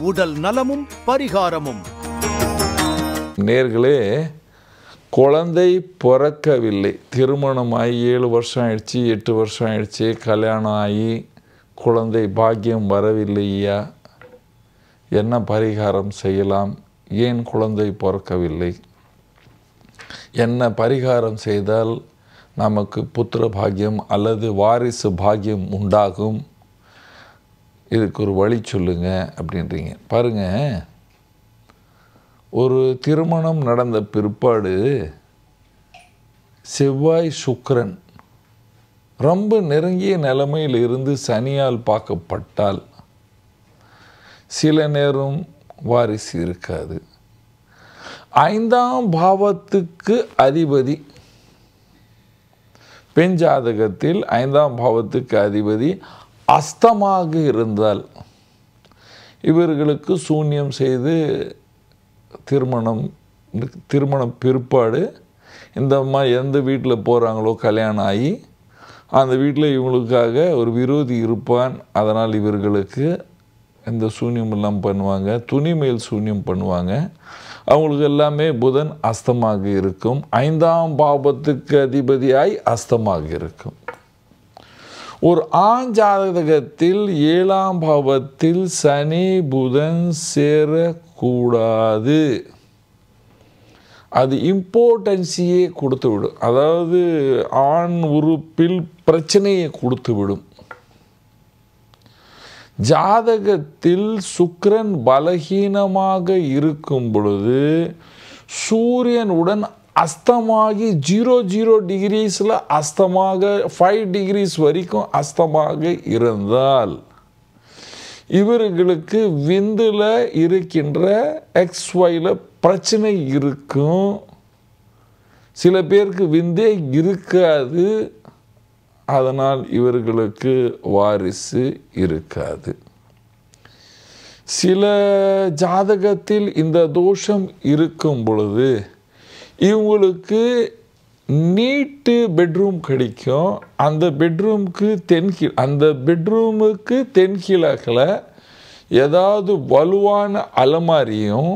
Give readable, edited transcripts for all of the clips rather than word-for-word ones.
உடல் நலமும் பரிகாரமும். நேர்களே, குழந்தை பிறக்கவில்லை, திருமணமாகி 7 வருஷம் ஆயிடுச்சு, 8 வருஷம் ஆயிடுச்சு, கல்யாணம் ஆகி குழந்தை பாக்கியம் வரவில்லையா? என்ன பரிகாரம் செய்யலாம்? ஏன் குழந்தை பிறக்கவில்லை? என்ன பரிகாரம் செய்தால் நமக்கு புத்திர பாக்கியம் அல்லது வாரிசு பாக்கியம் உண்டாகும்? இதுக்கு ஒரு வழி சொல்லுங்க அப்படின்றீங்க. பாருங்கள், ஒரு திருமணம் நடந்த பிற்பாடு செவ்வாய் சுக்கிரன் ரொம்ப நெருங்கிய நிலைமையில் இருந்து சனியால் பார்க்கப்பட்டால் சில நேரம் வாரிசு இருக்காது. 5ஆம் பாவத்துக்கு அதிபதி, பெண் ஜாதகத்தில் 5ஆம் பாவத்துக்கு அதிபதி அஸ்தமாக இருந்தால் இவர்களுக்கு சூன்யம் செய்து திருமணம் பிற்பாடு எந்த வீட்டில் போகிறாங்களோ கல்யாணம் ஆகி அந்த வீட்டில் இவங்களுக்காக ஒரு விரோதி இருப்பான். அதனால் இவர்களுக்கு இந்த சூன்யம் எல்லாம் பண்ணுவாங்க, துணி மேல் சூன்யம் பண்ணுவாங்க. அவங்களுக்கு எல்லாமே புதன் அஸ்தமாக இருக்கும், 5ஆம் பாவத்துக்கு அதிபதியாய் அஸ்தமாக இருக்கும். ஒரு ஆண் ஜாதகத்தில் 7ஆம் பாவத்தில் சனி புதன் சேரக்கூடாது. அது இம்பார்ட்டன்ஸையே கொடுத்து விடும், அதாவது ஆண் உறுப்பில் பிரச்சனையை கொடுத்து விடும். ஜாதகத்தில் சுக்கிரன் பலகீனமாக இருக்கும் பொழுது சூரியனுடன் அஸ்தமாகி 0 டிகிரிஸில் அஸ்தமாக 5 டிகிரிஸ் வரைக்கும் அஸ்தமாக இருந்தால் இவர்களுக்கு விந்தில் இருக்கின்ற XYயில் பிரச்சனை இருக்கும். சில பேருக்கு விந்தே இருக்காது, அதனால் இவர்களுக்கு வாரிசு இருக்காது. சில ஜாதகத்தில் இந்த தோஷம் இருக்கும் பொழுது இவங்களுக்கு நீட்டு பெட்ரூம் கிடைக்கும். அந்த பெட்ரூமுக்கு தென்கிழக்கில் ஏதாவது வலுவான அலமாரியும்,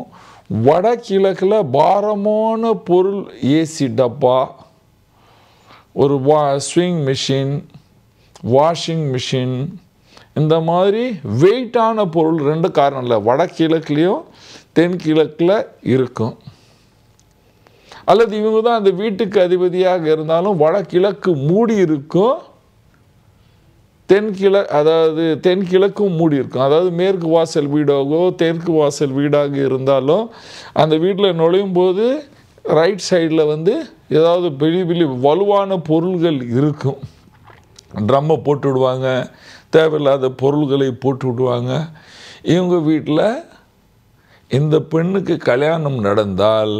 வடகிழக்கில் பாரமான பொருள், ஏசி டப்பா, ஒரு ஸ்விங் மிஷின், வாஷிங் மிஷின், இந்த மாதிரி வெயிட்டான பொருள் 2 காரணம் வடகிழக்குலேயும் தென்கிழக்கில் இருக்கும். அல்லது இவங்க தான் அந்த வீட்டுக்கு அதிபதியாக இருந்தாலும் வடகிழக்கு மூடி இருக்கும், தென்கிழக்கும் மூடி இருக்கும். அதாவது மேற்கு வாசல் வீடாகவோ தெற்கு வாசல் வீடாக இருந்தாலும் அந்த வீட்டில் நுழையும் போது ரைட் சைடில் ஏதாவது பெரிய வலுவான பொருள்கள் இருக்கும். ட்ரம்மை போட்டு விடுவாங்க, தேவையில்லாத பொருள்களை போட்டு விடுவாங்க. இவங்க வீட்டில் இந்த பெண்ணுக்கு கல்யாணம் நடந்தால்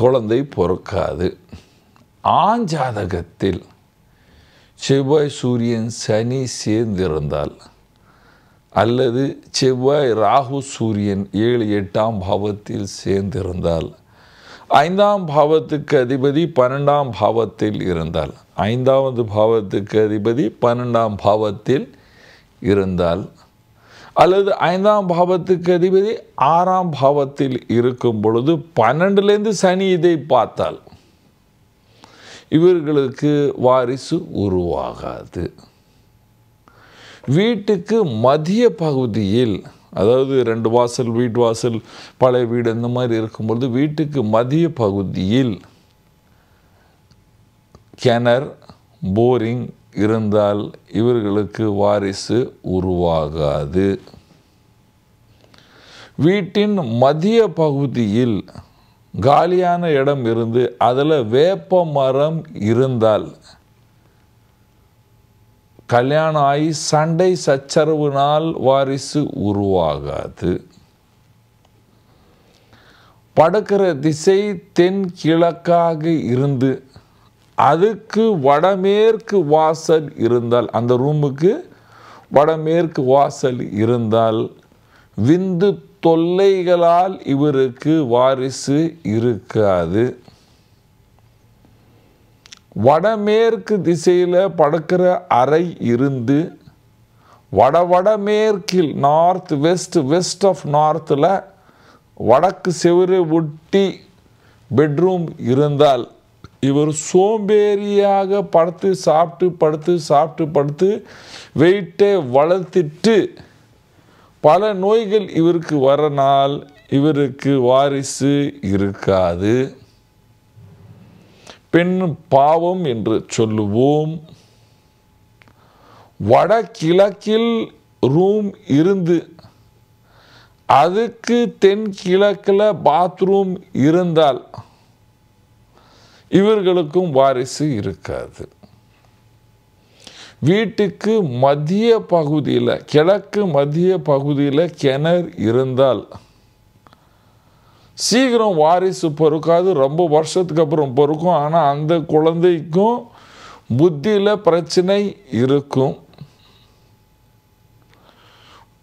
குழந்தை பிறக்காது. ஆண் ஜாதகத்தில் செவ்வாய் சூரியன் சனி சேர்ந்திருந்தால் அல்லது செவ்வாய் ராகு சூரியன் 7 8ஆம் பாவத்தில் சேர்ந்திருந்தால், 5ஆம் பாவத்துக்கு அதிபதி 12ஆம் பாவத்தில் இருந்தால், 5வது பாவத்துக்கு அதிபதி 12ஆம் பாவத்தில் இருந்தால், அல்லது 5ஆம் பாவத்துக்கு அதிபதி 6ஆம் பாவத்தில் இருக்கும் பொழுது 12லேருந்து சனி இதை பார்த்தால் இவர்களுக்கு வாரிசு உருவாகாது. வீட்டுக்கு மத்திய பகுதியில், அதாவது 2 வாசல், வீட்டு வாசல், பழைய வீடு இந்த மாதிரி இருக்கும்பொழுது வீட்டுக்கு மத்திய பகுதியில் கிணறு, போரிங் இருந்தால் இவர்களுக்கு வாரிசு உருவாகாது. வீட்டின் மத்திய பகுதியில் காலியான இடம் இருந்து அதில் வேப்ப மரம் இருந்தால் கல்யாணம் ஆகி சண்டை சச்சரவுனால் வாரிசு உருவாகாது. படுக்கிற திசை தென்கிழக்காக இருந்து அதுக்கு வடமேற்கு வாசல் இருந்தால், அந்த ரூமுக்கு வடமேற்கு வாசல் இருந்தால் விந்து தொல்லைகளால் இவருக்கு வாரிசு இருக்காது. வடமேற்கு திசையில் படுக்கிற அறை இருந்து வடமேற்கில் நார்த் வெஸ்ட் ஆஃப் நார்த்தில் வடக்கு செவுரு ஒட்டி பெட்ரூம் இருந்தால் இவர் சோம்பேறியாக படுத்து வெயிட்டை வளர்த்திட்டு பல நோய்கள் இவருக்கு வரனால் இவருக்கு வாரிசு இருக்காது. பெண் பாவம் என்று சொல்லுவோம். வடகிழக்கில் ரூம் இருந்து அதுக்கு தென்கிழக்கில் பாத்ரூம் இருந்தால் இவர்களுக்கும் வாரிசு இருக்காது. வீட்டுக்கு மத்திய பகுதியில் கிழக்கு மத்திய பகுதியில் கிணறு இருந்தால் சீக்கிரம் வாரிசு பொறுக்காது, ரொம்ப வருஷத்துக்கு அப்புறம் பொறுக்கும். ஆனால் அந்த குழந்தைக்கும் புத்தியில் பிரச்சனை இருக்கும்.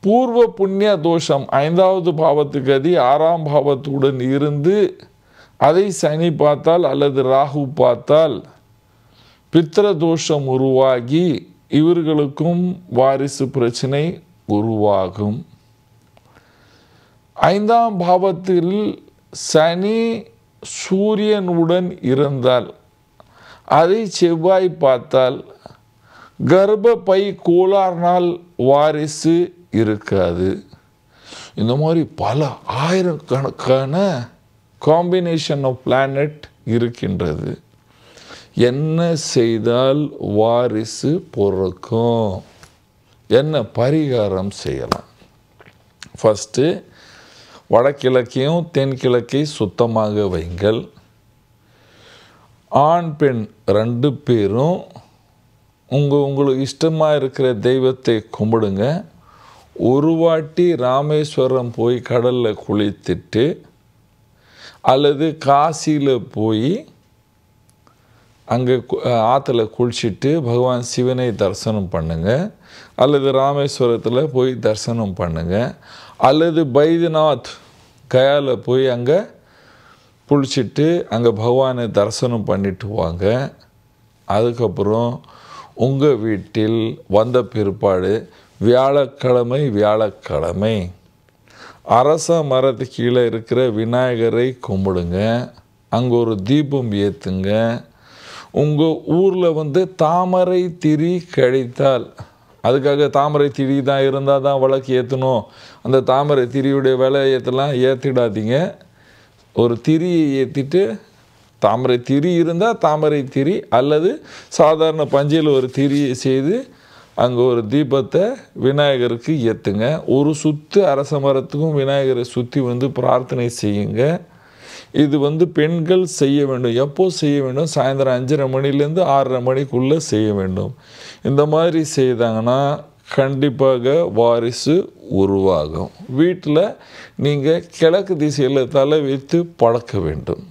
பூர்வ புண்ணிய தோஷம் 5வது பாவத்துக்கு அதி 6ஆம் பாவத்துடன் இருந்து அதை சனி பார்த்தால் அல்லது ராகு பார்த்தால் பித்திர தோஷம் உருவாகி இவர்களுக்கும் வாரிசு பிரச்சனை உருவாகும். 5ஆம் பாவத்தில் சனி சூரியனுடன் இருந்தால் அதை செவ்வாய் பார்த்தால் கர்ப்பப்பை கோளாறுனால் வாரிசு இருக்காது. இந்த மாதிரி பல ஆயிரக்கணக்கான காம்பினேஷன் ஆஃப் பிளானட் இருக்கின்றது. என்ன செய்தால் வாரிசு பொறுக்கும், என்ன பரிகாரம் செய்யலாம்? ஃபஸ்ட்டு வடகிழக்கையும் தென்கிழக்கை சுத்தமாக வைங்கள். ஆண் பெண் 2 பேரும் உங்களுக்கு இஷ்டமாக இருக்கிற தெய்வத்தை கும்பிடுங்க. ஒரு வாட்டி ராமேஸ்வரம் போய் கடலில் குளித்துட்டு அல்லது காசியில் போய் அங்கே ஆற்றுல குளிச்சுட்டு பகவான் சிவனை தரிசனம் பண்ணுங்கள். அல்லது ராமேஸ்வரத்தில் போய் தரிசனம் பண்ணுங்கள். அல்லது பைத்யநாத் கயாவில் போய் அங்கே குளிச்சுட்டு அங்கே பகவானை தரிசனம் பண்ணிட்டு வாங்க. அதுக்கப்புறம் உங்கள் வீட்டில் வந்த பிற்பாடு வியாழக்கிழமை அரச மரத்து கீழே இருக்கிற விநாயகரை கும்பிடுங்க. அங்கே ஒரு தீபம் ஏற்றுங்க. உங்கள் ஊரில் தாமரை திரி கழித்தால், அதுக்காக தாமரை திரி தான் இருந்தால் தான் விளக்கு ஏற்றணும், அந்த தாமரை திரியுடைய விலை ஏற்றிடாதீங்க. ஒரு திரியை ஏற்றிட்டு தாமரை திரி இருந்தால் தாமரை திரி அல்லது சாதாரண பஞ்சில் ஒரு திரியை செய்து அங்கே ஒரு தீபத்தை விநாயகருக்கு ஏற்றுங்க. ஒரு சுற்று அரச மரத்துக்கும் விநாயகரை சுற்றி பிரார்த்தனை செய்யுங்க. இது பெண்கள் செய்ய வேண்டும். எப்போ செய்ய வேண்டும்? சாயந்தரம் 5:30 மணிலேருந்து 6:30 மணிக்குள்ளே செய்ய வேண்டும். இந்த மாதிரி செய்தாங்கன்னா கண்டிப்பாக வாரிசு உருவாகும். வீட்டில் நீங்கள் கிழக்கு திசையில் தலை வைத்து பழக்க வேண்டும்.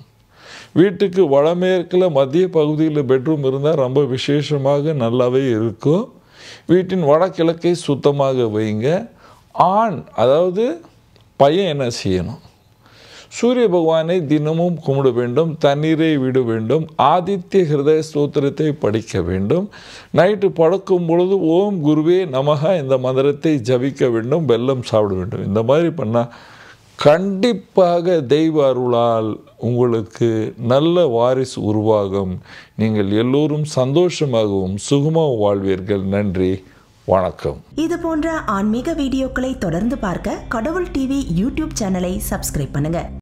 வீட்டுக்கு வடமேற்கில் மத்திய பகுதியில் பெட்ரூம் இருந்தால் ரொம்ப விசேஷமாக நல்லாவே இருக்கும். வீட்டின் வடகிழக்கை சுத்தமாக வைங்க. ஆண் அதாவது பையன் என்ன செய்யணும்? சூரிய பகவானை தினமும் கும்பிட வேண்டும். தண்ணீரை விட வேண்டும். ஆதித்ய ஹிருதய ஸ்தோத்திரத்தை படிக்க வேண்டும். நைட்டு படுக்கும் பொழுது ஓம் குருவே நமக இந்த மந்திரத்தை ஜபிக்க வேண்டும். வெல்லம் சாப்பிட வேண்டும். இந்த மாதிரி பண்ணால் கண்டிப்பாக தெய்வ அருளால் உங்களுக்கு நல்ல வாரிசு உருவாகும். நீங்கள் எல்லோரும் சந்தோஷமாகவும் சுகமாக வாழ்வீர்கள். நன்றி, வணக்கம். இது போன்ற ஆன்மீக வீடியோக்களை தொடர்ந்து பார்க்க கடவுள் டிவி யூடியூப் சேனலை சப்ஸ்கிரைப் பண்ணுங்க.